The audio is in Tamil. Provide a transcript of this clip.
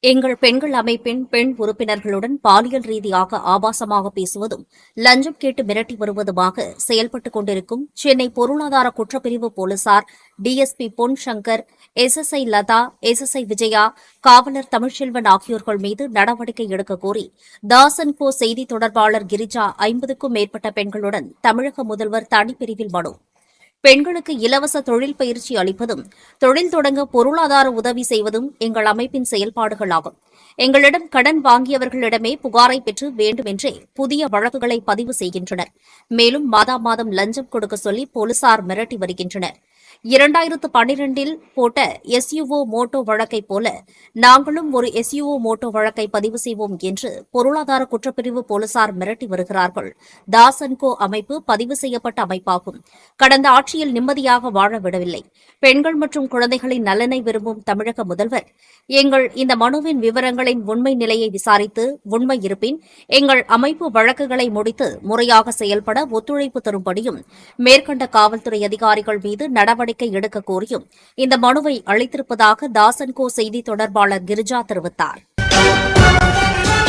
எங்கள் பெண்கள் அமைப்பின் பெண் உறுப்பினர்களுடன் பாலியல் ரீதியாக ஆபாசமாக பேசுவதும் லஞ்சம் கேட்டு மிரட்டி வருவதுமாக செயல்பட்டுக் கொண்டிருக்கும் சென்னை பொருளாதார குற்றப்பிரிவு போலீசார் டிஎஸ்பி பொன் சங்கர், எஸ்எஸ்ஐ லதா, எஸ்எஸ்ஐ விஜயா, காவலர் தமிழ்ச்செல்வன் ஆகியோர்கள் மீது நடவடிக்கை எடுக்கக் கோரி தாசன் கோ செய்தி தொடர்பாளர் கிரிஜா 50க்கும் மேற்பட்ட பெண்களுடன் தமிழக முதல்வர் தனிப்பிரிவில் மனு. பெண்களுக்கு இலவச தொழில் பயிற்சி அளிப்பதும் தொழில் தொடங்க பொருளாதார உதவி செய்வதும் எங்கள் அமைப்பின் செயல்பாடுகளாகும். எங்களிடம் கடன் வாங்கியவர்களிடமே புகாரை பெற்று வேண்டுமென்றே புதிய வழக்குகளை பதிவு செய்கின்றனர். மேலும் மாதம் லஞ்சம் கொடுக்க சொல்லி போலீசார் மிரட்டி வருகின்றனர். 2012இல் போட்ட எஸ்யூஓ மோட்டோ வழக்கைப் போல நாங்களும் ஒரு எஸ்யூஓ மோட்டோ வழக்கை பதிவு செய்வோம் என்று பொருளாதார குற்றப்பிரிவு போலீசார் மிரட்டி வருகிறார்கள். தாசன்கோ அமைப்பு பதிவு செய்யப்பட்ட அமைப்பாகும். கடந்த ஆட்சியில் நிம்மதியாக வாழ விடவில்லை. பெண்கள் மற்றும் குழந்தைகளின் நலனை விரும்பும் தமிழக முதல்வர் எங்கள் இந்த மனுவின் விவரங்களின் உண்மை நிலையை விசாரித்து உண்மை இருப்பின் எங்கள் அமைப்பு வழக்குகளை முடித்து முறையாக செயல்பட ஒத்துழைப்பு தரும்படியும் மேற்கண்ட காவல்துறை அதிகாரிகள் மீது நடவடிக்கை எடுக்க கோரியும் இந்த மனுவை அளித்திருப்பதாக தாசன்கோ செய்தி தொடர்பாளர் கிரிஜா தெரிவித்தார்.